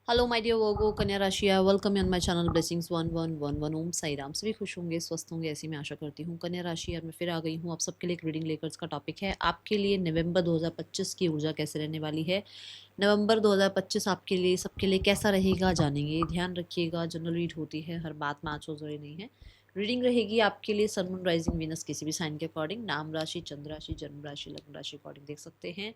Hello my dear वर्गो कन्या राशि, welcome on my channel blessings 1111 ओम साई राम। सभी खुश होंगे, स्वस्थ होंगे, ऐसी मैं आशा करती हूँ। कन्या राशि यार मैं फिर आ गई हूँ आप सबके लिए एक रीडिंग लेकर। इसका टॉपिक है आपके लिए नवंबर 2025 की ऊर्जा कैसे रहने वाली है। नवंबर 2025 आपके लिए सबके लिए कैसा रहेगा जानेंगे। ध्यान रखिएगा, जनरल रीड होती है, हर बात में आज जरूरी नहीं है। रीडिंग रहेगी आपके लिए सन मून राइजिंग वीनस किसी भी साइन के अकॉर्डिंग, नाम राशि, चंद्र राशि, जन्म राशि, लग्न राशि अकॉर्डिंग देख सकते हैं।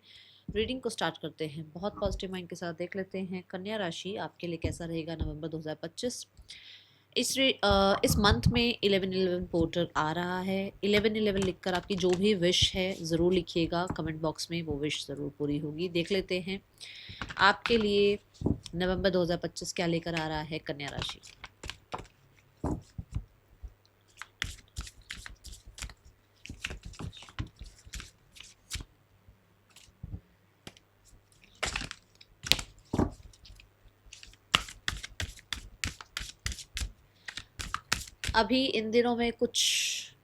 रीडिंग को स्टार्ट करते हैं, बहुत पॉजिटिव माइंड के साथ देख लेते हैं कन्या राशि आपके लिए कैसा रहेगा नवंबर 2025। इस मंथ में 11-11 पोर्टल आ रहा है। 11-11 लिखकर आपकी जो भी विश है ज़रूर लिखिएगा कमेंट बॉक्स में, वो विश ज़रूर पूरी होगी। देख लेते हैं आपके लिए नवंबर 2025 क्या लेकर आ रहा है कन्या राशि। अभी इन दिनों में कुछ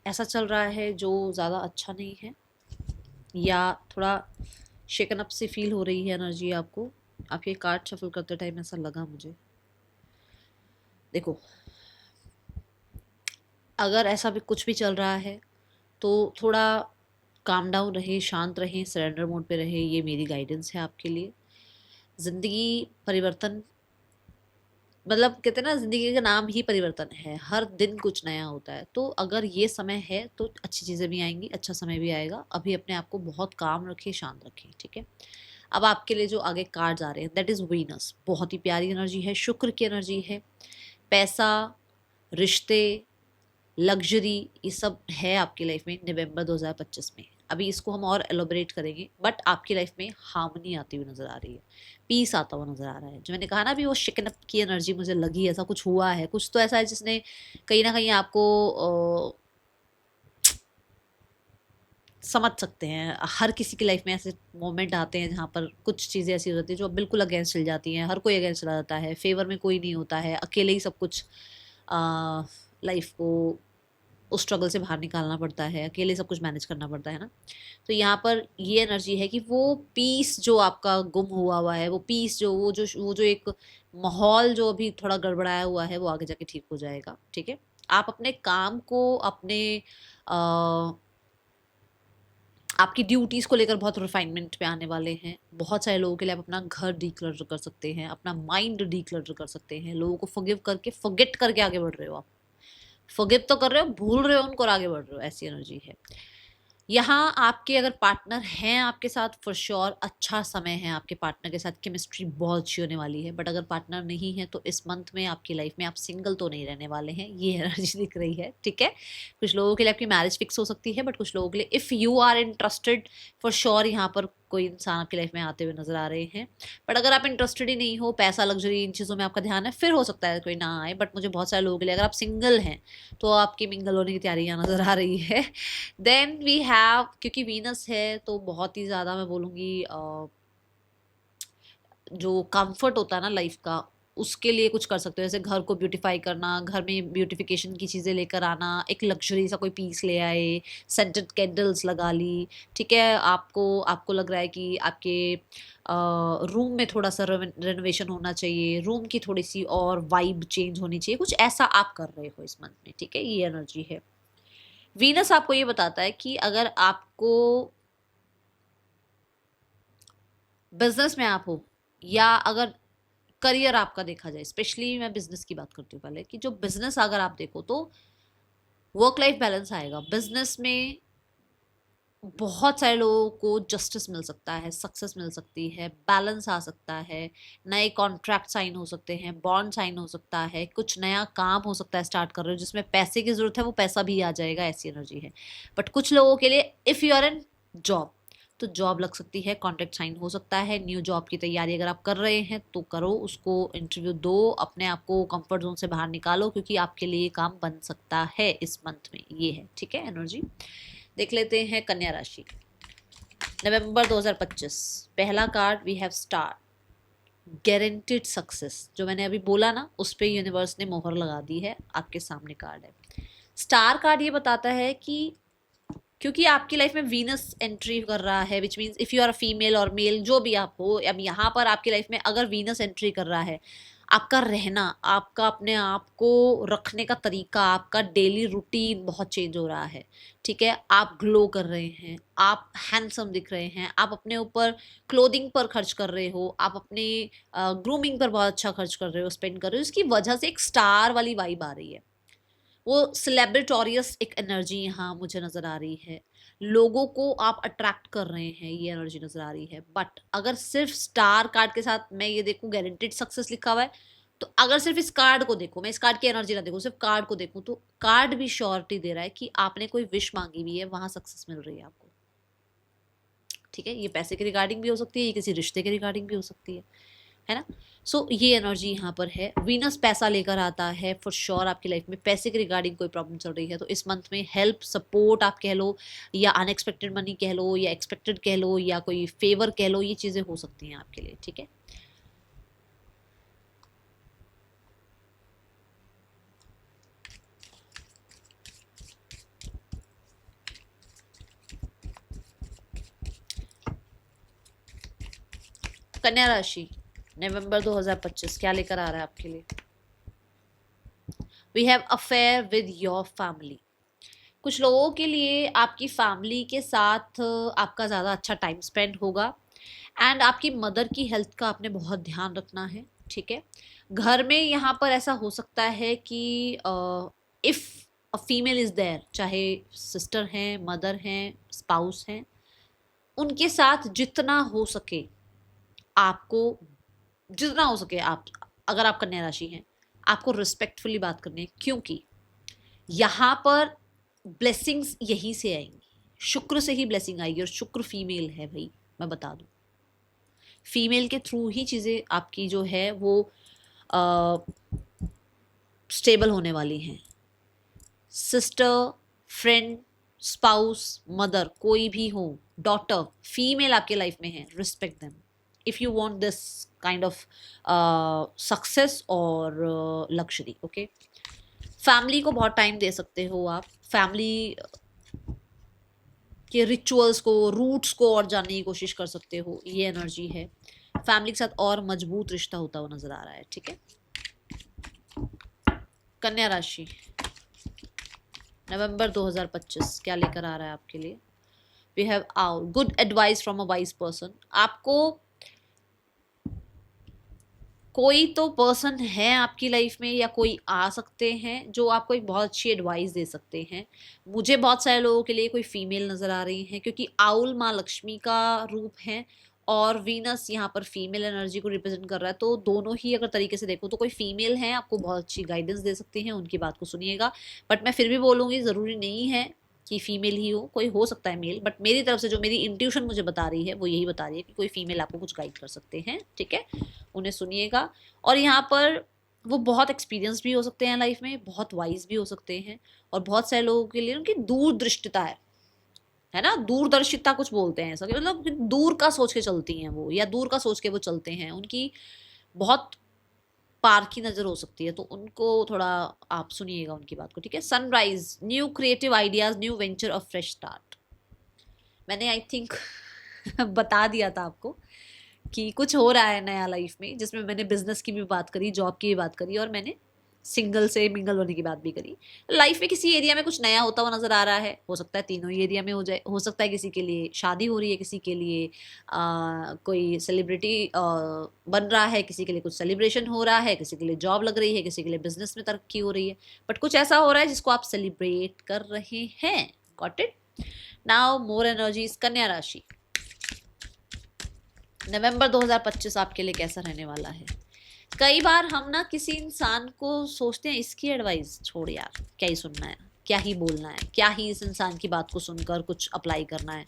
ऐसा चल रहा है जो ज़्यादा अच्छा नहीं है, या थोड़ा शेकन अप से फील हो रही है एनर्जी आपको। आप ये कार्ड शफल करते टाइम ऐसा लगा मुझे। देखो, अगर ऐसा भी कुछ भी चल रहा है तो थोड़ा काम डाउन रहे, शांत रहें, सरेंडर मोड पे रहे, ये मेरी गाइडेंस है आपके लिए। ज़िंदगी परिवर्तन, मतलब कहते हैं ना, ज़िंदगी का नाम ही परिवर्तन है, हर दिन कुछ नया होता है। तो अगर ये समय है तो अच्छी चीज़ें भी आएंगी, अच्छा समय भी आएगा। अभी अपने आप को बहुत काम रखें, शांत रखें, ठीक है। अब आपके लिए जो आगे कार्ड्स आ रहे हैं दैट इज़ वीनस, बहुत ही प्यारी एनर्जी है, शुक्र की एनर्जी है। पैसा, रिश्ते, लग्जरी, ये सब है आपकी लाइफ में नवंबर 2025 में। अभी इसको हम और एलोबरेट करेंगे, बट आपकी लाइफ में हार्मनी आती हुई नजर आ रही है, पीस आता हुआ नजर आ रहा है। जो मैंने कहा ना, अभी वो शिकन अप की एनर्जी मुझे लगी, ऐसा कुछ हुआ है, कुछ तो ऐसा है जिसने कहीं ना कहीं आपको समझ सकते हैं। हर किसी की लाइफ में ऐसे मोमेंट आते हैं जहाँ पर कुछ चीज़ें ऐसी हो जाती है जो बिल्कुल अगेंस्ट चल जाती हैं। हर कोई अगेंस्ट चला जाता है, फेवर में कोई नहीं होता है, अकेले ही सब कुछ लाइफ को उस स्ट्रगल से बाहर निकालना पड़ता है, अकेले सब कुछ मैनेज करना पड़ता है ना। तो यहाँ पर ये एनर्जी है कि वो पीस जो आपका गुम हुआ हुआ है, वो पीस जो वो जो एक माहौल जो अभी थोड़ा गड़बड़ाया हुआ है, वो आगे जाके ठीक हो जाएगा, ठीक है। आप अपने काम को, अपने आपकी ड्यूटीज़ को लेकर बहुत रिफाइनमेंट पे आने वाले हैं। बहुत सारे लोगों के लिए आप अपना घर डीक्लटर कर सकते हैं, अपना माइंड डीक्लटर कर सकते हैं। लोगों को फॉरगिव करके, फॉरगेट करके आगे बढ़ रहे हो आप। फॉरगिव तो कर रहे हो, भूल रहे हो उनको और आगे बढ़ रहे हो, ऐसी एनर्जी है। यहाँ आपके अगर पार्टनर हैं आपके साथ, फॉर श्योर अच्छा समय है आपके पार्टनर के साथ, केमिस्ट्री बहुत अच्छी होने वाली है। बट अगर पार्टनर नहीं है तो इस मंथ में आपकी लाइफ में आप सिंगल तो नहीं रहने वाले हैं, ये एनर्जी दिख रही है, ठीक है। कुछ लोगों के लिए आपकी मैरिज फिक्स हो सकती है, बट कुछ लोगों के लिए if you are interested, for sure यहाँ पर कोई इंसान आपकी लाइफ में आते हुए नजर आ रहे हैं। बट अगर आप इंटरेस्टेड ही नहीं हो, पैसा, लग्जरी, इन चीज़ों में आपका ध्यान है, फिर हो सकता है कोई ना आए। बट मुझे बहुत सारे लोगों के लिए, अगर आप सिंगल हैं तो आपकी मिंगल होने की तैयारियां नजर आ रही है। देन वी हैव, क्योंकि वीनस है तो बहुत ही ज़्यादा मैं बोलूँगी जो कंफर्ट होता है ना लाइफ का, उसके लिए कुछ कर सकते हो। जैसे घर को ब्यूटीफाई करना, घर में ब्यूटिफिकेशन की चीज़ें लेकर आना, एक लग्जरी सा कोई पीस ले आए, सेंटेड कैंडल्स लगा ली, ठीक है। आपको आपको लग रहा है कि आपके रूम में थोड़ा सा रेनोवेशन होना चाहिए, रूम की थोड़ी सी और वाइब चेंज होनी चाहिए, कुछ ऐसा आप कर रहे हो इस मंथ में, ठीक है। ये एनर्जी है। वीनस आपको ये बताता है कि अगर आपको बिजनेस में आप हो, या अगर करियर आपका देखा जाए, स्पेशली मैं बिजनेस की बात करती हूँ पहले, कि जो बिजनेस अगर आप देखो तो वर्क लाइफ बैलेंस आएगा बिजनेस में। बहुत सारे लोगों को जस्टिस मिल सकता है, सक्सेस मिल सकती है, बैलेंस आ सकता है, नए कॉन्ट्रैक्ट साइन हो सकते हैं, बॉन्ड साइन हो सकता है, कुछ नया काम हो सकता है स्टार्ट कर रहे हो जिसमें पैसे की जरूरत है, वो पैसा भी आ जाएगा, ऐसी एनर्जी है। बट कुछ लोगों के लिए if you are in job, तो जॉब लग सकती है, कॉन्ट्रैक्ट साइन हो सकता है। न्यू जॉब की तैयारी अगर आप कर रहे हैं तो करो उसको, इंटरव्यू दो, अपने आप को कंफर्ट जोन से बाहर निकालो, क्योंकि आपके लिए काम बन सकता है इस मंथ में, ये है, ठीक है एनर्जी। देख लेते हैं कन्या राशि नवंबर 2025। पहला card we have star, guaranteed success. जो मैंने अभी बोला ना, उस पे यूनिवर्स ने मोहर लगा दी है, आपके सामने कार्ड है। स्टार कार्ड ये बताता है कि क्योंकि आपकी लाइफ में वीनस एंट्री कर रहा है, which means if you are a female और मेल जो भी आप हो, अब यहाँ पर आपकी लाइफ में अगर वीनस एंट्री कर रहा है, आपका रहना, आपका अपने आप को रखने का तरीका, आपका डेली रूटीन बहुत चेंज हो रहा है, ठीक है। आप ग्लो कर रहे हैं, आप हैंडसम दिख रहे हैं, आप अपने ऊपर क्लोथिंग पर खर्च कर रहे हो, आप अपने ग्रूमिंग पर बहुत अच्छा खर्च कर रहे हो, स्पेंड कर रहे हो, इसकी वजह से एक स्टार वाली वाइब आ रही है। वो सेलिब्रिटोरियस एक एनर्जी यहाँ मुझे नजर आ रही है, लोगों को आप अट्रैक्ट कर रहे हैं, ये एनर्जी नजर आ रही है। बट अगर सिर्फ स्टार कार्ड के साथ मैं ये देखूं गारंटेड सक्सेस लिखा हुआ है, तो अगर सिर्फ इस कार्ड को देखूं, मैं इस कार्ड की एनर्जी ना देखूं, सिर्फ कार्ड को देखूं, तो कार्ड भी श्योरिटी दे रहा है कि आपने कोई विश मांगी हुई है, वहां सक्सेस मिल रही है आपको, ठीक है। ये पैसे के रिगार्डिंग भी हो सकती है, ये किसी रिश्ते के रिगार्डिंग भी हो सकती है ना। सो ये एनर्जी यहाँ पर है, वीनस पैसा लेकर आता है फॉर श्योर। आपकी लाइफ में पैसे के रिगार्डिंग कोई प्रॉब्लम चल रही है तो इस मंथ में हेल्प, सपोर्ट आप कह लो, या अनएक्सपेक्टेड मनी कह लो, या एक्सपेक्टेड कह लो, या कोई फेवर कह लो, ये चीजें हो सकती हैं आपके लिए, ठीक है। कन्या राशि, नवंबर 2025 क्या लेकर आ रहा है आपके लिए? We have affair with your family. कुछ लोगों के लिए आपकी फैमिली के साथ आपका ज़्यादा अच्छा टाइम स्पेंड होगा, एंड आपकी मदर की हेल्थ का आपने बहुत ध्यान रखना है, ठीक है। घर में यहाँ पर ऐसा हो सकता है कि if a female is there, चाहे सिस्टर हैं, मदर हैं, स्पाउस हैं, उनके साथ जितना हो सके आपको, जितना हो सके आप, अगर आप कन्या राशि हैं, आपको रिस्पेक्टफुली बात करनी है, क्योंकि यहाँ पर ब्लेसिंग्स यहीं से आएंगी, शुक्र से ही ब्लेसिंग आएगी, और शुक्र फीमेल है भाई, मैं बता दूं, फीमेल के थ्रू ही चीज़ें आपकी जो है वो स्टेबल होने वाली हैं। सिस्टर, फ्रेंड, स्पाउस, मदर, कोई भी हो, डॉटर, फीमेल आपके लाइफ में है, respect them if you want this kind of success और लग्जरी, ओके। फैमिली को बहुत टाइम दे सकते हो आप, फैमिली के रिचुअल्स को, रूट्स को और जानने की कोशिश कर सकते हो, ये एनर्जी है। फैमिली के साथ और मजबूत रिश्ता होता हुआ नजर आ रहा है, ठीक है। कन्या राशि, नवंबर 2025 क्या लेकर आ रहा है आपके लिए? We have out good advice from a wise person. आपको कोई तो पर्सन है आपकी लाइफ में, या कोई आ सकते हैं जो आपको एक बहुत अच्छी एडवाइस दे सकते हैं। मुझे बहुत सारे लोगों के लिए कोई फीमेल नजर आ रही है, क्योंकि आउल माँ लक्ष्मी का रूप है और वीनस यहाँ पर फीमेल एनर्जी को रिप्रेजेंट कर रहा है, तो दोनों ही अगर तरीके से देखो तो कोई फीमेल है, आपको बहुत अच्छी गाइडेंस दे सकती हैं, उनकी बात को सुनिएगा। बट मैं फिर भी बोलूँगी, ज़रूरी नहीं है कि फीमेल ही हो, कोई हो सकता है मेल, बट मेरी तरफ से जो मेरी इंट्यूशन मुझे बता रही है वो यही बता रही है कि कोई फीमेल आपको कुछ गाइड कर सकते हैं, ठीक है, उन्हें सुनिएगा। और यहाँ पर वो बहुत एक्सपीरियंस भी हो सकते हैं लाइफ में, बहुत वाइज भी हो सकते हैं, और बहुत सारे लोगों के लिए उनकी दूरदृष्टिता है ना, दूरदर्शिता कुछ बोलते हैं ऐसा, मतलब दूर का सोच के चलती हैं वो, या दूर का सोच के वो चलते हैं, उनकी बहुत पार की नजर हो सकती है, तो उनको थोड़ा आप सुनिएगा उनकी बात को, ठीक है। Sunrise, new creative ideas, new venture, of fresh start. मैंने आई थिंक बता दिया था आपको कि कुछ हो रहा है नया लाइफ में, जिसमें मैंने बिजनेस की भी बात करी, जॉब की भी बात करी, और मैंने सिंगल से मिंगल होने की बात भी करी। लाइफ में किसी एरिया में कुछ नया होता हुआ नजर आ रहा है, हो सकता है तीनों ही एरिया में हो जाए, हो सकता है किसी के लिए शादी हो रही है, किसी के लिए कोई सेलिब्रिटी बन रहा है, किसी के लिए कुछ सेलिब्रेशन हो रहा है, किसी के लिए जॉब लग रही है, किसी के लिए बिजनेस में तरक्की हो रही है, बट कुछ ऐसा हो रहा है जिसको आप सेलिब्रेट कर रहे हैं। Got it? Now more energies, कन्या राशि, नवंबर 2025 आपके लिए कैसा रहने वाला है? कई बार हम ना किसी इंसान को सोचते हैं इसकी एडवाइस छोड़ यार, क्या ही सुनना है, क्या ही बोलना है, क्या ही इस इंसान की बात को सुनकर कुछ अप्लाई करना है।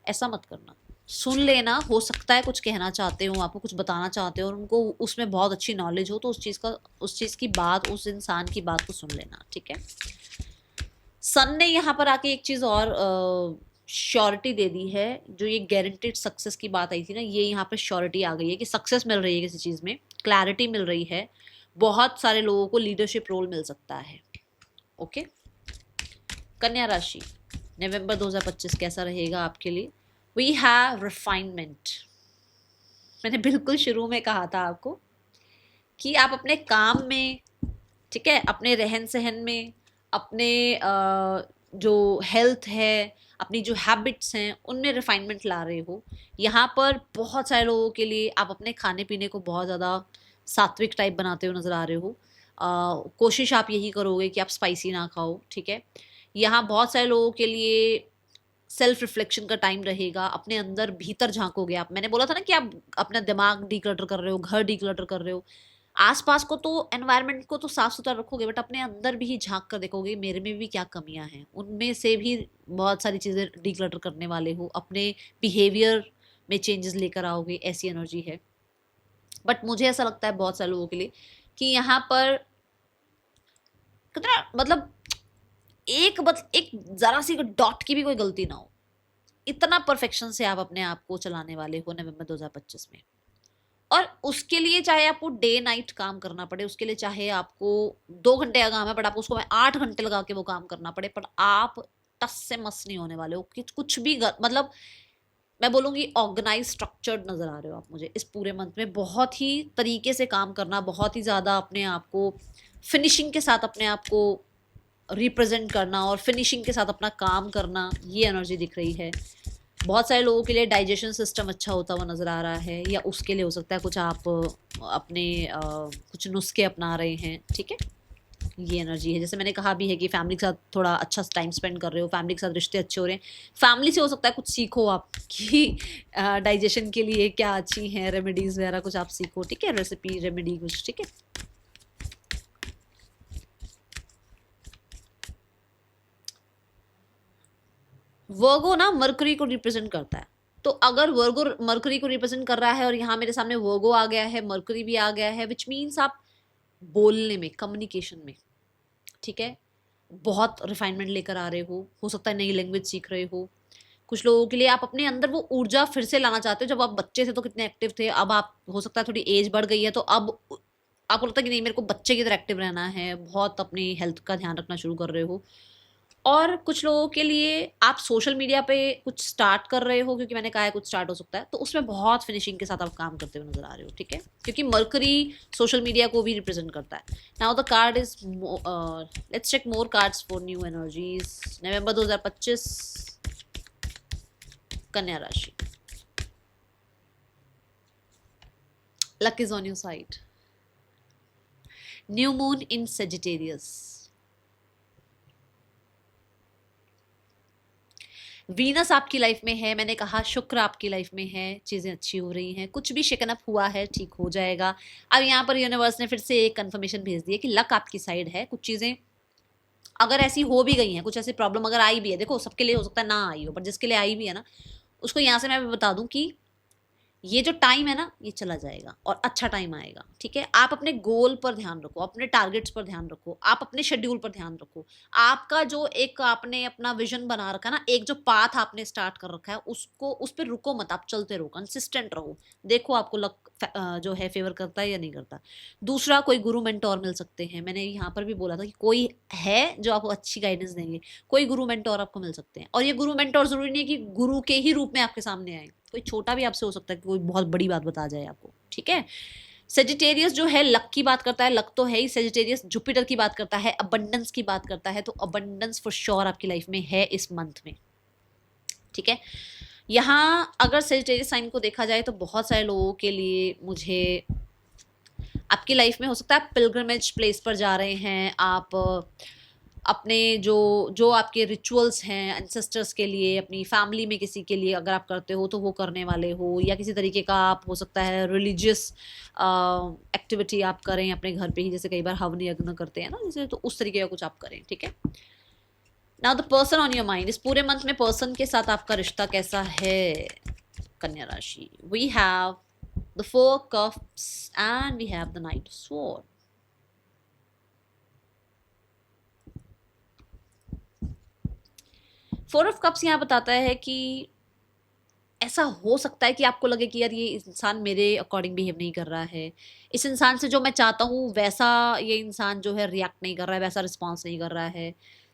ऐसा मत करना, सुन लेना, हो सकता है कुछ कहना चाहते हो, आपको कुछ बताना चाहते हो और उनको उसमें बहुत अच्छी नॉलेज हो, तो उस चीज़ की बात, उस इंसान की बात को सुन लेना, ठीक है। सन ने यहाँ पर आके एक चीज़ और श्योरिटी दे दी है, जो ये गारंटेड सक्सेस की बात आई थी ना, ये यहाँ पे श्योरिटी आ गई है कि सक्सेस मिल रही है किसी चीज़ में, क्लैरिटी मिल रही है, बहुत सारे लोगों को लीडरशिप रोल मिल सकता है, ओके। कन्या राशि, नवंबर 2025 कैसा रहेगा आपके लिए? We have refinement. मैंने बिल्कुल शुरू में कहा था आपको कि आप अपने काम में, ठीक है, अपने रहन सहन में, अपने जो हेल्थ है, अपनी जो हैबिट्स हैं, उनमें रिफाइनमेंट ला रहे हो। यहाँ पर बहुत सारे लोगों के लिए आप अपने खाने पीने को बहुत ज़्यादा सात्विक टाइप बनाते हुए नज़र आ रहे हो। कोशिश आप यही करोगे कि आप स्पाइसी ना खाओ, ठीक है। यहाँ बहुत सारे लोगों के लिए सेल्फ रिफ्लेक्शन का टाइम रहेगा, अपने अंदर भीतर झांकोगे आप। मैंने बोला था ना कि आप अपना दिमाग डीक्लटर कर रहे हो, घर डीक्लटर कर रहे हो, आसपास को तो एनवायरनमेंट को तो साफ सुथरा रखोगे, बट अपने अंदर भी झांक कर देखोगे मेरे में भी क्या कमियां हैं, उनमें से भी बहुत सारी चीज़ें डीक्लटर करने वाले हो, अपने बिहेवियर में चेंजेस लेकर आओगे, ऐसी एनर्जी है। बट मुझे ऐसा लगता है बहुत सारे लोगों के लिए कि यहाँ पर कितना मतलब एक जरा सी डॉट की भी कोई गलती ना हो, इतना परफेक्शन से आप अपने आप को चलाने वाले हो नवंबर 2025 में। और उसके लिए चाहे आपको डे नाइट काम करना पड़े, उसके लिए चाहे आपको 2 घंटे का काम है बट आपको उसको 8 घंटे लगा के वो काम करना पड़े, पर आप टस से मस नहीं होने वाले हो कि कुछ भी मतलब मैं बोलूँगी ऑर्गेनाइज स्ट्रक्चर्ड नजर आ रहे हो आप मुझे इस पूरे मंथ में। बहुत ही तरीके से काम करना, बहुत ही ज़्यादा अपने आप को फिनिशिंग के साथ अपने आप को रिप्रेजेंट करना और फिनिशिंग के साथ अपना काम करना, ये एनर्जी दिख रही है। बहुत सारे लोगों के लिए डाइजेशन सिस्टम अच्छा होता हुआ नज़र आ रहा है, या उसके लिए हो सकता है कुछ आप अपने कुछ नुस्खे अपना रहे हैं, ठीक है। ये एनर्जी है, जैसे मैंने कहा भी है कि फैमिली के साथ थोड़ा अच्छा टाइम स्पेंड कर रहे हो, फैमिली के साथ रिश्ते अच्छे हो रहे हैं, फैमिली से हो सकता है कुछ सीखो आप कि डाइजेशन के लिए क्या अच्छी हैं रेमेडीज़ वगैरह, कुछ आप सीखो, ठीक है, रेसिपी रेमेडी कुछ, ठीक है। वर्गो ना मरकरी को रिप्रेजेंट करता है, तो अगर वर्गो मरकरी को रिप्रेजेंट कर रहा है और यहाँ मेरे सामने वर्गो आ गया है, मरकरी भी आ गया है, विच मीन्स आप बोलने में, कम्युनिकेशन में, ठीक है, बहुत रिफाइनमेंट लेकर आ रहे हो सकता है नई लैंग्वेज सीख रहे हो। कुछ लोगों के लिए आप अपने अंदर वो ऊर्जा फिर से लाना चाहते हो, जब आप बच्चे थे तो कितने एक्टिव थे, अब आप हो सकता है थोड़ी एज बढ़ गई है तो अब आपको लगता है कि नहीं मेरे को बच्चे की तरह एक्टिव रहना है, बहुत अपनी हेल्थ का ध्यान रखना शुरू कर रहे हो। और कुछ लोगों के लिए आप सोशल मीडिया पे कुछ स्टार्ट कर रहे हो, क्योंकि मैंने कहा है कुछ स्टार्ट हो सकता है, तो उसमें बहुत फिनिशिंग के साथ आप काम करते हुए नजर आ रहे हो, ठीक है, क्योंकि मरकरी सोशल मीडिया को भी रिप्रेजेंट करता है। Now the card is, let's check more cards for new energies November 2025 कन्या राशि। Luck is on your side. New moon in Sagittarius, Venus आपकी लाइफ में है, मैंने कहा शुक्र आपकी लाइफ में है, चीज़ें अच्छी हो रही हैं, कुछ भी शिकन अप हुआ है ठीक हो जाएगा। अब यहाँ पर यूनिवर्स ने फिर से एक कंफर्मेशन भेज दी है कि लक आपकी साइड है। कुछ चीज़ें अगर ऐसी हो भी गई हैं, कुछ ऐसी प्रॉब्लम अगर आई भी है, देखो सबके लिए हो सकता है ना आई हो, पर जिसके लिए आई भी है ना, उसको यहाँ से मैं बता दूं कि ये जो टाइम है ना ये चला जाएगा और अच्छा टाइम आएगा, ठीक है। आप अपने गोल पर ध्यान रखो, अपने टारगेट्स पर ध्यान रखो, आप अपने शेड्यूल पर ध्यान रखो। आपका जो एक आपने अपना विजन बना रखा है ना, एक जो पाथ आपने स्टार्ट कर रखा है, उसको उस पर रुको मत, आप चलते रहो, कंसिस्टेंट रहो। देखो आपको लक जो है फेवर करता है या नहीं करता। दूसरा, कोई गुरु मेंटोर मिल सकते हैं, मैंने यहाँ पर भी बोला था कि कोई है जो आपको अच्छी गाइडेंस देंगे, कोई गुरु मेंटोर आपको मिल सकते हैं। और ये गुरु मेंटोर जरूरी नहीं है कि गुरु के ही रूप में आपके सामने आए, कोई छोटा भी आपसे हो सकता है कि कोई बहुत बड़ी बात बता जाए आपको, ठीक है। सेजिटेरियस जो है लक की बात करता है, लक तो है ही। सेजिटेरियस जुपिटर की बात करता है, अबंडेंस की बात करता है, तो अबंडेंस फॉर श्योर आपकी लाइफ में है इस मंथ में, ठीक है। यहाँ अगर सेजिटेरियस साइन को देखा जाए तो बहुत सारे लोगों के लिए मुझे आपकी लाइफ में हो सकता है आप पिलग्रिमेज प्लेस पर जा रहे हैं, आप अपने जो जो आपके रिचुअल्स हैं एंसेस्टर्स के लिए, अपनी फैमिली में किसी के लिए अगर आप करते हो तो वो करने वाले हो, या किसी तरीके का आप हो सकता है रिलीजियस एक्टिविटी आप करें अपने घर पे ही, जैसे कई बार हवन यज्ञ करते हैं ना जैसे, तो उस तरीके का कुछ आप करें, ठीक है। Now the person on your mind, इस पूरे मंथ में पर्सन के साथ आपका रिश्ता कैसा है कन्या राशि। We have the 4 cups and we have the Knight of Swords. Four of cups यहाँ बताता है कि ऐसा हो सकता है कि आपको लगे कि यार ये इंसान मेरे अकॉर्डिंग बिहेव नहीं कर रहा है, इस इंसान से जो मैं चाहता हूँ वैसा ये इंसान जो है रिएक्ट नहीं कर रहा है, वैसा रिस्पॉन्स नहीं कर रहा है,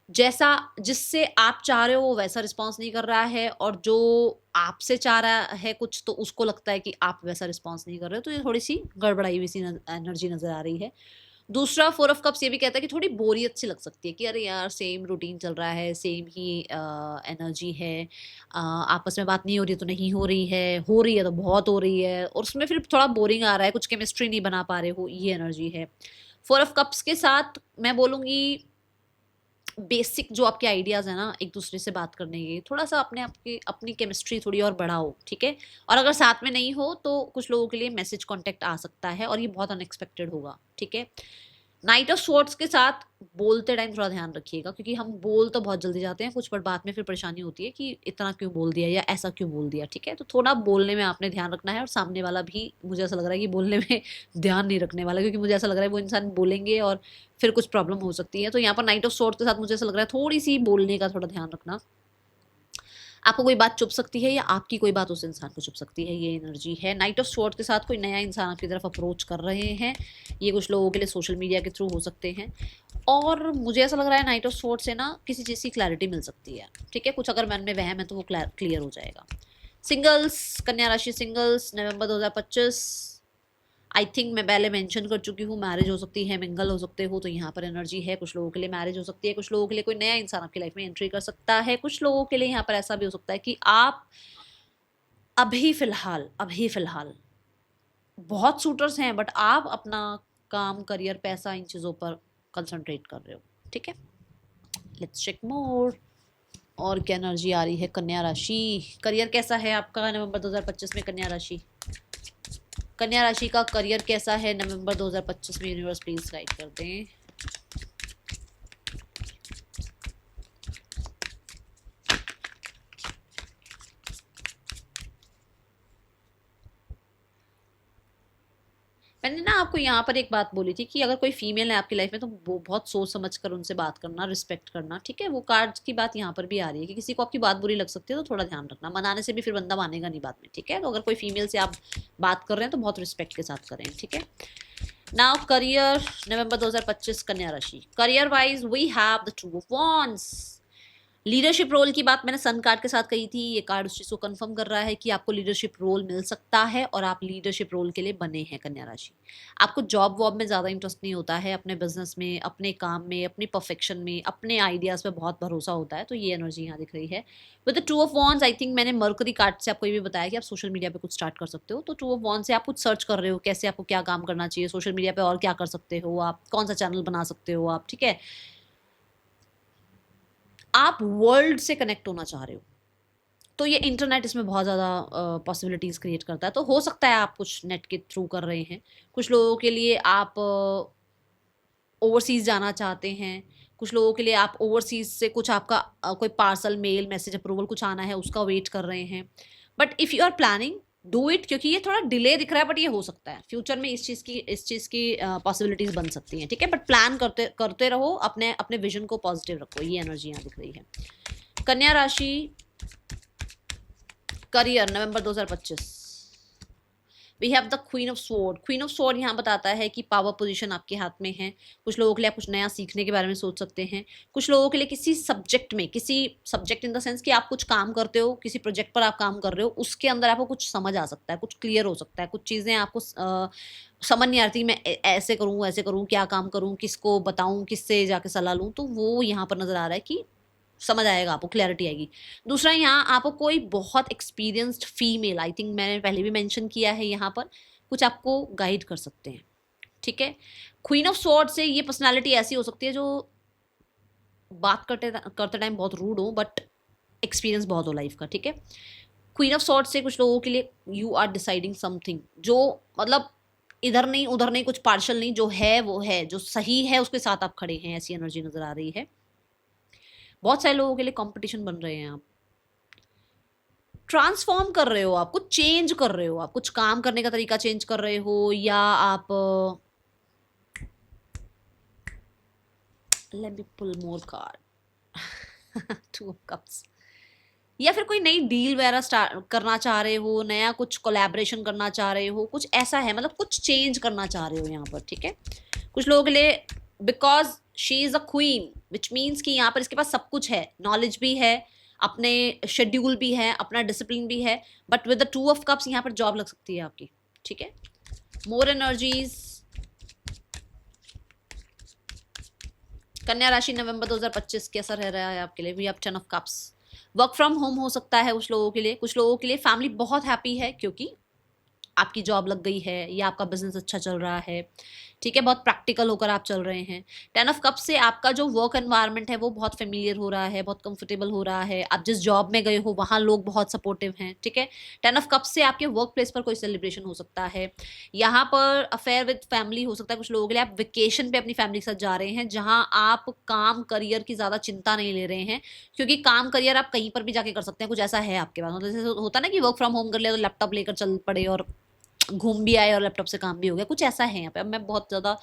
जैसा जिससे आप चाह रहे हो वो वैसा रिस्पॉन्स नहीं कर रहा है, और जो आपसे चाह रहा है कुछ तो उसको लगता है कि आप वैसा रिस्पॉन्स नहीं कर रहे हो, तो ये थोड़ी सी गड़बड़ाई हुई सी एनर्जी नजर आ रही है। दूसरा 4 ऑफ कप्स ये भी कहता है कि थोड़ी बोरियत सी लग सकती है कि अरे यार सेम रूटीन चल रहा है, सेम ही एनर्जी है, आपस में बात नहीं हो रही तो नहीं हो रही है तो बहुत हो रही है, और उसमें फिर थोड़ा बोरिंग आ रहा है, कुछ केमिस्ट्री नहीं बना पा रहे हो, ये एनर्जी है। 4 ऑफ कप्स के साथ मैं बोलूँगी बेसिक जो आपके आइडियाज़ है ना एक दूसरे से बात करने के, थोड़ा सा अपने आपकी अपनी केमिस्ट्री थोड़ी और बढ़ाओ, ठीक है। और अगर साथ में नहीं हो तो कुछ लोगों के लिए मैसेज कांटेक्ट आ सकता है और ये बहुत अनएक्सपेक्टेड होगा, ठीक है। नाइट ऑफ स्वॉर्ड्स के साथ बोलते टाइम थोड़ा ध्यान रखिएगा, क्योंकि हम बोल तो बहुत जल्दी जाते हैं कुछ, पर बाद में फिर परेशानी होती है कि इतना क्यों बोल दिया या ऐसा क्यों बोल दिया, ठीक है। तो थोड़ा बोलने में आपने ध्यान रखना है, और सामने वाला भी मुझे ऐसा लग रहा है कि बोलने में ध्यान नहीं रखने वाला, क्योंकि मुझे ऐसा लग रहा है वो इंसान बोलेंगे और फिर कुछ प्रॉब्लम हो सकती है। तो यहाँ पर नाइट ऑफ स्वॉर्ड्स के साथ मुझे ऐसा लग रहा है थोड़ी सी बोलने का थोड़ा ध्यान रखना। आपको कोई बात चुप सकती है या आपकी कोई बात उस इंसान को चुप सकती है, ये एनर्जी है। नाइट ऑफ स्वॉर्ड के साथ कोई नया इंसान आपकी तरफ अप्रोच कर रहे हैं, ये कुछ लोगों के लिए सोशल मीडिया के थ्रू हो सकते हैं। और मुझे ऐसा लग रहा है नाइट ऑफ स्वॉर्ड से ना किसी चीज़ की क्लैरिटी मिल सकती है, ठीक है। कुछ अगर मन में वहम है तो वो क्लियर हो जाएगा। सिंगल्स, कन्या राशि सिंगल्स, नवंबर 2025, आई थिंक मैं पहले मेंशन कर चुकी हूँ, मैरिज हो सकती है, मिंगल हो सकते हो, तो यहाँ पर एनर्जी है। कुछ लोगों के लिए मैरिज हो सकती है, कुछ लोगों के लिए कोई नया इंसान आपकी लाइफ में एंट्री कर सकता है, कुछ लोगों के लिए यहाँ पर ऐसा भी हो सकता है कि आप अभी फिलहाल बहुत सूटर्स हैं, बट आप अपना काम, करियर, पैसा, इन चीज़ों पर कंसंट्रेट कर रहे हो, ठीक है। लेट्स चेक मोर। और क्या एनर्जी आ रही है कन्या राशि, करियर कैसा है आपका नवंबर 2025 में कन्या राशि। कन्या राशि का करियर कैसा है नवंबर 2025 में, यूनिवर्स प्लीज गाइड कर दें। मैंने ना आपको यहाँ पर एक बात बोली थी कि अगर कोई फीमेल है आपकी लाइफ में तो वो बहुत सोच समझ कर उनसे बात करना, रिस्पेक्ट करना, ठीक है। वो कार्ड्स की बात यहाँ पर भी आ रही है कि किसी को आपकी बात बुरी लग सकती है तो थोड़ा ध्यान रखना, मनाने से भी फिर बंदा मानेगा नहीं बात में, ठीक है। तो अगर कोई फीमेल से आप बात कर रहे हैं तो बहुत रिस्पेक्ट के साथ करें, ठीक है। नाउ करियर नवंबर 2025 कन्या राशि, career wise we have the 2 of wands. Leadership role की बात मैंने सन कार्ड के साथ कही थी, ये कार्ड उस चीज़ को कंफर्म कर रहा है कि आपको लीडरशिप रोल मिल सकता है और आप लीडरशिप रोल के लिए बने हैं कन्या राशि। आपको जॉब वॉब में ज़्यादा इंटरेस्ट नहीं होता है, अपने बिजनेस में, अपने काम में, अपनी परफेक्शन में, अपने आइडियाज़ पे बहुत भरोसा होता है, तो ये एनर्जी यहाँ दिख रही है। With the 2 of wands I think मैंने मरकरी कार्ड से आपको ये भी बताया कि आप सोशल मीडिया पे कुछ स्टार्ट कर सकते हो, तो 2 ऑफ वॉन्ड्स से आप कुछ सर्च कर रहे हो, कैसे आपको क्या काम करना चाहिए सोशल मीडिया पे, और क्या कर सकते हो आप, कौन सा चैनल बना सकते हो आप, ठीक है। आप वर्ल्ड से कनेक्ट होना चाह रहे हो, तो ये इंटरनेट इसमें बहुत ज़्यादा पॉसिबिलिटीज़ क्रिएट करता है। तो हो सकता है आप कुछ नेट के थ्रू कर रहे हैं, कुछ लोगों के लिए आप ओवरसीज़ जाना चाहते हैं, कुछ लोगों के लिए आप ओवरसीज़ से कुछ आपका कोई पार्सल, मेल, मैसेज, अप्रूवल कुछ आना है उसका वेट कर रहे हैं। But if you are planning do it, क्योंकि ये थोड़ा डिले दिख रहा है, बट ये हो सकता है फ्यूचर में इस चीज़ की पॉसिबिलिटीज़ बन सकती हैं, ठीक है। बट प्लान करते करते रहो, अपने अपने विजन को पॉजिटिव रखो, ये एनर्जी यहाँ दिख रही है। कन्या राशि करियर नवंबर 2025, we have the queen of sword. Queen of sword यहाँ बताता है कि पावर पोजीशन आपके हाथ में है। कुछ लोगों के लिए आप कुछ नया सीखने के बारे में सोच सकते हैं, कुछ लोगों के लिए किसी सब्जेक्ट इन द सेंस कि आप कुछ काम करते हो, किसी प्रोजेक्ट पर आप काम कर रहे हो, उसके अंदर आपको कुछ समझ आ सकता है, कुछ क्लियर हो सकता है, कुछ चीज़ें आपको समझ नहीं आती, मैं ऐसे करूँ वैसे करूँ, क्या काम करूँ, किसको बताऊँ, किससे जाके सलाह लूँ, तो वो यहाँ पर नज़र आ रहा है कि समझ आएगा, आपको क्लैरिटी आएगी। दूसरा, यहाँ आपको कोई बहुत एक्सपीरियंस्ड फीमेल, आई थिंक मैंने पहले भी मेंशन किया है, यहाँ पर कुछ आपको गाइड कर सकते हैं, ठीक है। क्वीन ऑफ स्वॉर्ड से ये पर्सनालिटी ऐसी हो सकती है जो बात करते टाइम बहुत रूड हो, बट एक्सपीरियंस बहुत हो लाइफ का, ठीक है। क्वीन ऑफ स्वॉर्ड से कुछ लोगों के लिए यू आर डिसाइडिंग समथिंग, जो मतलब इधर नहीं उधर नहीं, कुछ पार्शल नहीं, जो है वो है, जो सही है उसके साथ आप खड़े हैं, ऐसी एनर्जी नजर आ रही है। बहुत सारे लोगों के लिए कंपटीशन बन रहे हैं, आप ट्रांसफॉर्म कर रहे हो, आप कुछ चेंज कर रहे हो, आप कुछ काम करने का तरीका चेंज कर रहे हो, या आप let me pull more card 2 of cups, या फिर कोई नई डील वगैरह स्टार्ट करना चाह रहे हो, नया कुछ कोलैबोरेशन करना चाह रहे हो, कुछ ऐसा है, मतलब कुछ चेंज करना चाह रहे हो यहाँ पर, ठीक है। कुछ लोगों के लिए because she is a queen, which means कि यहाँ पर इसके पास सब कुछ है, नॉलेज भी है, अपने शेड्यूल भी है, अपना डिसिप्लिन भी है, but with the two of cups यहाँ पर जॉब लग सकती है आपकी, ठीक है। मोर एनर्जीज, कन्या राशि नवंबर 2025 कैसा रह रहा है आपके लिए? We have 10 of cups. Work from home हो सकता है कुछ लोगों के लिए, कुछ लोगों के लिए फैमिली बहुत हैप्पी है क्योंकि आपकी जॉब लग गई है या आपका बिजनेस अच्छा चल रहा है, ठीक है, बहुत प्रैक्टिकल होकर आप चल रहे हैं। 10 ऑफ कप से आपका जो वर्क एनवायरनमेंट है वो बहुत फेमिलियर हो रहा है, बहुत कंफर्टेबल हो रहा है, आप जिस जॉब में गए हो वहाँ लोग बहुत सपोर्टिव हैं, ठीक है। 10 ऑफ कप से आपके वर्क प्लेस पर कोई सेलिब्रेशन हो सकता है, यहाँ पर अफेयर विद फैमिली हो सकता है कुछ लोगों के लिए, आप वेकेशन पे अपनी फैमिली के साथ जा रहे हैं जहाँ आप काम करियर की ज़्यादा चिंता नहीं ले रहे हैं, क्योंकि काम करियर आप कहीं पर भी जाके कर सकते हैं, कुछ ऐसा है आपके पास, मतलब जैसे होता है ना कि वर्क फ्रॉम होम कर लिया तो लैपटॉप लेकर चल पड़े और घूम भी आए और लैपटॉप से काम भी हो गया, कुछ ऐसा है यहाँ पे। अब मैं बहुत ज़्यादा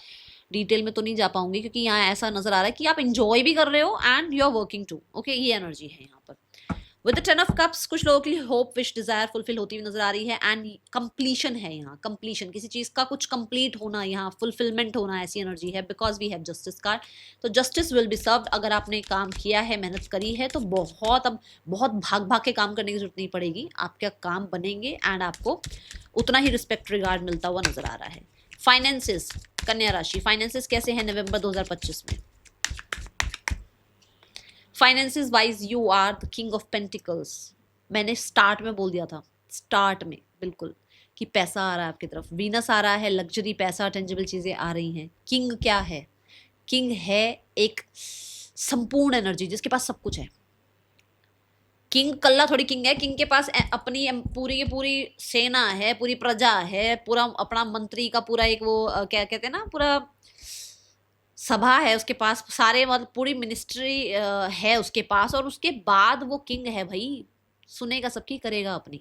डिटेल में तो नहीं जा पाऊंगी क्योंकि यहाँ ऐसा नजर आ रहा है कि आप इंजॉय भी कर रहे हो and you are working too, okay, ये एनर्जी है यहाँ पर। विद द 10 ऑफ कप्स कुछ लोगों के लिए होप विश डिजायर फुलफिल होती हुई नजर आ रही है एंड कंप्लीशन है यहाँ, कंप्लीशन, किसी चीज का कुछ कंप्लीट होना, यहाँ फुलफिलमेंट होना, ऐसी एनर्जी है because we have justice card. तो जस्टिस विल बी सर्व्ड, अगर आपने काम किया है, मेहनत करी है तो बहुत, अब बहुत भाग भाग के काम करने की जरूरत नहीं पड़ेगी, आपके काम बनेंगे एंड आपको उतना ही रिस्पेक्ट रिगार्ड मिलता हुआ नजर आ रहा है। फाइनेंसेस, कन्या राशि, फाइनेंसेस कैसे हैं नवंबर 2025 में? Finances wise you are the king of pentacles. मैंने स्टार्ट में बोल दिया था, स्टार्ट में बिल्कुल, कि पैसा आ रहा है आपकी तरफ, वीनस आ रहा है, लग्जरी, पैसा, टेंजिबल चीजें आ रही हैं। किंग क्या है? किंग है एक संपूर्ण एनर्जी जिसके पास सब कुछ है। किंग कल्ला थोड़ी किंग है, किंग के पास अपनी पूरी की पूरी सेना है, पूरी प्रजा है, पूरा अपना मंत्री का पूरा एक वो क्या कहते हैं ना, पूरा सभा है उसके पास, सारे मतलब पूरी मिनिस्ट्री है उसके पास, और उसके बाद वो किंग है भाई, सुनेगा सबकी, करेगा अपनी।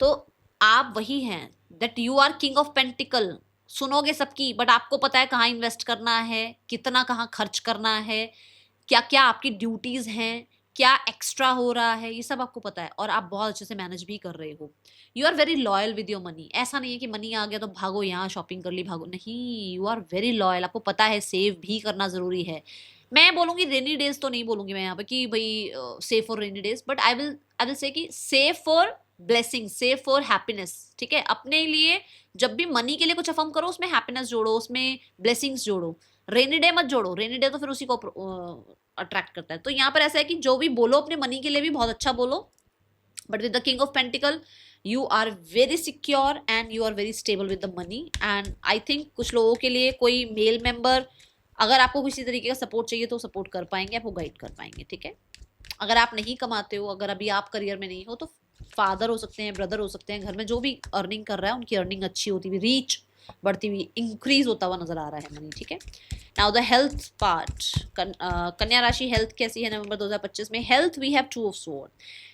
तो आप वही हैं, that you are king of pentacle, सुनोगे सबकी, बट आपको पता है कहाँ इन्वेस्ट करना है, कितना कहाँ खर्च करना है, क्या क्या आपकी ड्यूटीज हैं, क्या एक्स्ट्रा हो रहा है, ये सब आपको पता है, और आप बहुत अच्छे से मैनेज भी कर रहे हो। You are very loyal with your money, ऐसा नहीं है कि मनी आ गया तो भागो यहाँ शॉपिंग कर ली भागो, नहीं, यू आर वेरी लॉयल, आपको पता है सेव भी करना जरूरी है। मैं बोलूंगी रेनी डेज तो नहीं बोलूंगी मैं यहाँ पे कि भाई save for rainy days, but I will say कि save for blessing, save for happiness, ठीक है। अपने लिए जब भी मनी के लिए कुछ अफर्म करो उसमें हैप्पीनेस जोड़ो, उसमें ब्लेसिंग्स जोड़ो, रेनी डे मत जोड़ो, रेनी डे तो फिर उसी को अट्रैक्ट करता है। तो यहाँ पर ऐसा है कि जो भी बोलो अपने मनी के लिए भी बहुत अच्छा बोलो, but with the king of pentacle you are very secure and you are very stable with the money. And I think कुछ लोगों के लिए कोई मेल मेंबर, अगर आपको किसी तरीके का सपोर्ट चाहिए तो सपोर्ट कर पाएंगे, आपको गाइड कर पाएंगे, ठीक है। अगर आप नहीं कमाते हो, अगर अभी आप करियर में नहीं हो, तो फादर हो सकते हैं, ब्रदर हो सकते हैं, घर में जो भी अर्निंग कर रहा है उनकी अर्निंग अच्छी होती हुई, रीच बढ़ती हुई, इंक्रीज होता हुआ नजर आ रहा है मनी, ठीक है। नाउ द हेल्थ पार्ट, कन्या राशि हेल्थ कैसी है नवंबर 2025 में? Health we have 2 of sword.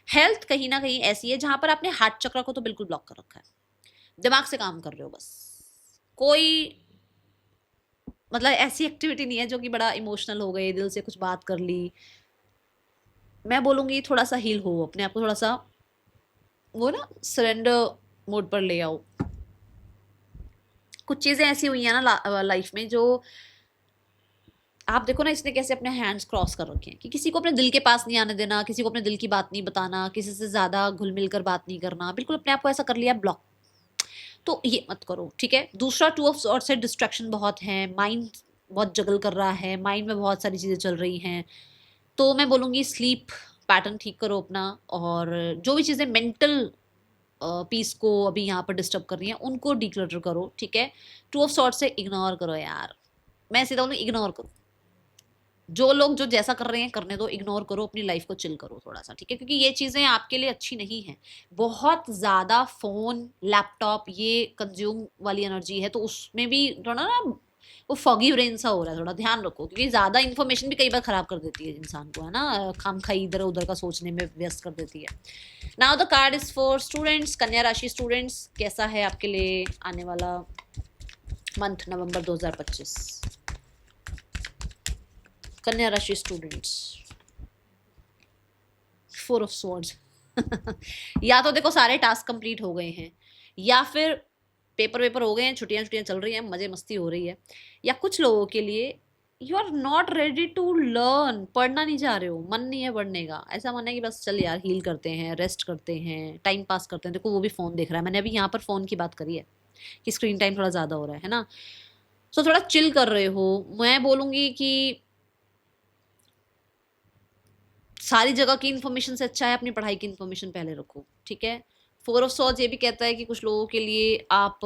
Health कहीं ना कहीं ऐसी है जहां पर आपने हार्ट चक्र को तो बिल्कुल ब्लॉक कर रखा है, दिमाग से काम कर रहे हो बस, कोई मतलब ऐसी एक्टिविटी नहीं है जो कि बड़ा इमोशनल हो गए, दिल से कुछ बात कर ली। मैं बोलूंगी थोड़ा सा हील हो, अपने आप को थोड़ा सा वो ना सरेंडर मोड पर ले आओ। कुछ चीजें ऐसी हुई हैं ना लाइफ में, जो आप देखो ना, इसने कैसे अपने हैंड्स क्रॉस कर रखे हैं कि किसी को अपने दिल के पास नहीं आने देना, किसी को अपने दिल की बात नहीं बताना, किसी से ज्यादा घुल मिल कर बात नहीं करना, बिल्कुल अपने आप को ऐसा कर लिया ब्लॉक। तो ये मत करो, ठीक है। दूसरा 2 ऑफ स्वॉर्ड्स से डिस्ट्रैक्शन बहुत है, माइंड बहुत जगल कर रहा है, माइंड में बहुत सारी चीजें चल रही हैं। तो मैं बोलूँगी स्लीप पैटर्न ठीक करो अपना, और जो भी चीज़ें मेंटल पीस को अभी यहाँ पर डिस्टर्ब कर रही हैं उनको डिक्लटर करो, ठीक है। 2 ऑफ सॉर्ट्स से इग्नोर करो यार, मैं सीधा बोलूँ इग्नोर करो, जो लोग जो जैसा कर रहे हैं करने दो, इग्नोर करो, अपनी लाइफ को चिल करो थोड़ा सा, ठीक है, क्योंकि ये चीज़ें आपके लिए अच्छी नहीं है। बहुत ज़्यादा फ़ोन लैपटॉप ये कंज्यूम वाली एनर्जी है, तो उसमें भी थोड़ा ना वो फॉगी ब्रेन सा हो रहा है, थोड़ा ध्यान रखो, क्योंकि ज़्यादा इन्फॉर्मेशन भी कई बार ख़राब कर देती है इंसान को, है ना, खाम खाई इधर उधर का सोचने में व्यस्त कर देती है। Now the card is for students, कन्या राशि स्टूडेंट्स, कैसा है आपके लिए आने वाला मंथ नवंबर 2025? कन्या राशि स्टूडेंट्स, 4 ऑफ स्वॉर्ड्स या तो देखो सारे टास्क कंप्लीट हो गए हैं, या फिर पेपर वेपर हो गए हैं, छुट्टियां छुट्टियां चल रही हैं, मजे मस्ती हो रही है, या कुछ लोगों के लिए you are not ready to learn, पढ़ना नहीं चाह रहे हो, मन नहीं है पढ़ने का, ऐसा मन है कि बस चल यार हील करते हैं, रेस्ट करते हैं, टाइम पास करते हैं। देखो वो भी फोन देख रहा है, मैंने अभी यहाँ पर फोन की बात करी है कि स्क्रीन टाइम थोड़ा ज्यादा हो रहा है ना। सो थोड़ा चिल कर रहे हो। मैं बोलूंगी कि सारी जगह की इन्फॉर्मेशन से अच्छा है अपनी पढ़ाई की इन्फॉर्मेशन पहले रखो, ठीक है। फोर ऑफ सॉर्ड्स ये भी कहता है कि कुछ लोगों के लिए आप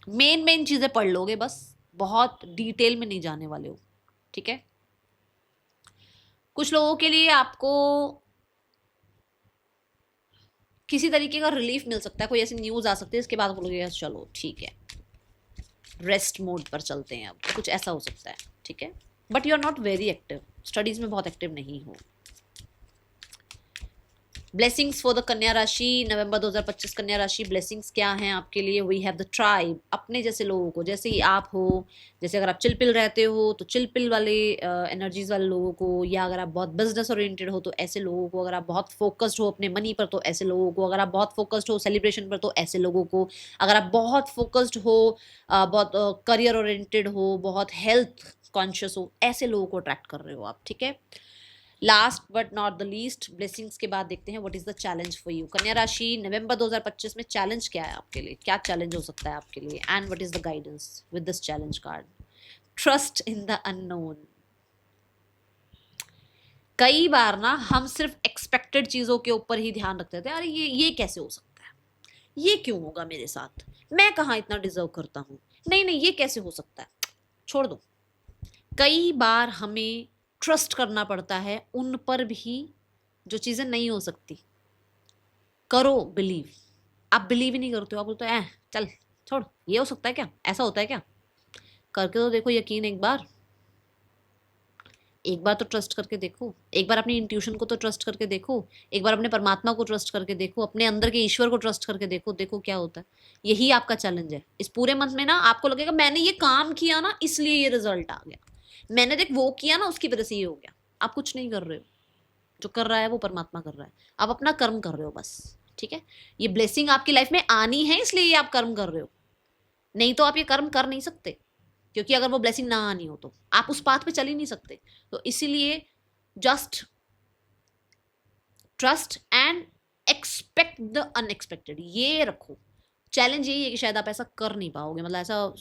मेन मेन चीजें पढ़ लोगे, बस बहुत डिटेल में नहीं जाने वाले हो, ठीक है। कुछ लोगों के लिए आपको किसी तरीके का रिलीफ मिल सकता है, कोई ऐसी न्यूज आ सकती है इसके बाद बोलोगे चलो ठीक है रेस्ट मोड पर चलते हैं, अब कुछ ऐसा हो सकता है, ठीक है। But you are not very active, studies में बहुत एक्टिव नहीं हो। ब्लेसिंग्स फॉर द कन्या राशि, नवंबर 2025 कन्या राशि, ब्लेसिंग्स क्या हैं आपके लिए? वी हैव द ट्राइब, अपने जैसे लोगों को, जैसे ही आप हो, जैसे अगर आप चिलपिल रहते हो तो चिलपिल वाले एनर्जीज वाले लोगों को, या अगर आप बहुत बिजनेस ओरिएंटेड हो तो ऐसे लोगों को, अगर आप बहुत फोकस्ड हो अपने मनी पर तो ऐसे लोगों को, अगर आप बहुत फोकस्ड हो सेलिब्रेशन पर तो ऐसे लोगों को, अगर आप बहुत फोकस्ड हो, बहुत करियर ओरिएंटेड हो, बहुत हेल्थ कॉन्शियस हो, ऐसे लोगों को अट्रैक्ट कर रहे हो आप, ठीक है। Last but not the least, blessings के बाद देखते हैं what is the challenge for you. कन्या राशि, नवंबर 2025 में चैलेंज क्या है आपके लिए, क्या चैलेंज हो सकता है आपके लिए, and what is the guidance with this challenge card. Trust in the unknown. कई बार ना हम सिर्फ एक्सपेक्टेड चीजों के ऊपर ही ध्यान रखते थे, अरे ये कैसे हो सकता है, ये क्यों होगा मेरे साथ, मैं कहाँ इतना डिजर्व करता हूँ, नहीं नहीं ये कैसे हो सकता है, छोड़ दो। कई बार हमें ट्रस्ट करना पड़ता है उन पर भी जो चीजें नहीं हो सकती। करो बिलीव, आप बिलीव ही नहीं करते हो, आप बोलते हो चल छोड़, ये हो सकता है क्या, ऐसा होता है क्या, करके तो देखो यकीन एक बार, एक बार तो ट्रस्ट करके देखो, एक बार अपनी इंट्यूशन को तो ट्रस्ट करके देखो, एक बार अपने परमात्मा को ट्रस्ट करके देखो, अपने अंदर के ईश्वर को ट्रस्ट करके देखो, देखो क्या होता है। यही आपका चैलेंज है इस पूरे मंथ में ना। आपको लगेगा मैंने ये काम किया ना इसलिए ये रिजल्ट आ गया, मैंने देख वो किया ना उसकी वजह से ये हो गया। आप कुछ नहीं कर रहे हो, जो कर रहा है वो परमात्मा कर रहा है, आप अपना कर्म कर रहे हो बस, ठीक है। ये ब्लेसिंग आपकी लाइफ में आनी है इसलिए ये आप कर्म कर रहे हो, नहीं तो आप ये कर्म कर नहीं सकते, क्योंकि अगर वो ब्लेसिंग ना आनी हो तो आप उस पाथ पे चल ही नहीं सकते। तो इसीलिए just trust and expect the unexpected, ये रखो। चैलेंज यही है कि शायद आप ऐसा कर नहीं पाओगे, मतलब ऐसा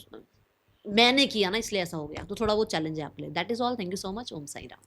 मैंने किया ना इसलिए ऐसा हो गया, तो थोड़ा वो चैलेंज है आपके लिए। That is all, thank you so much, Om Sai Ram.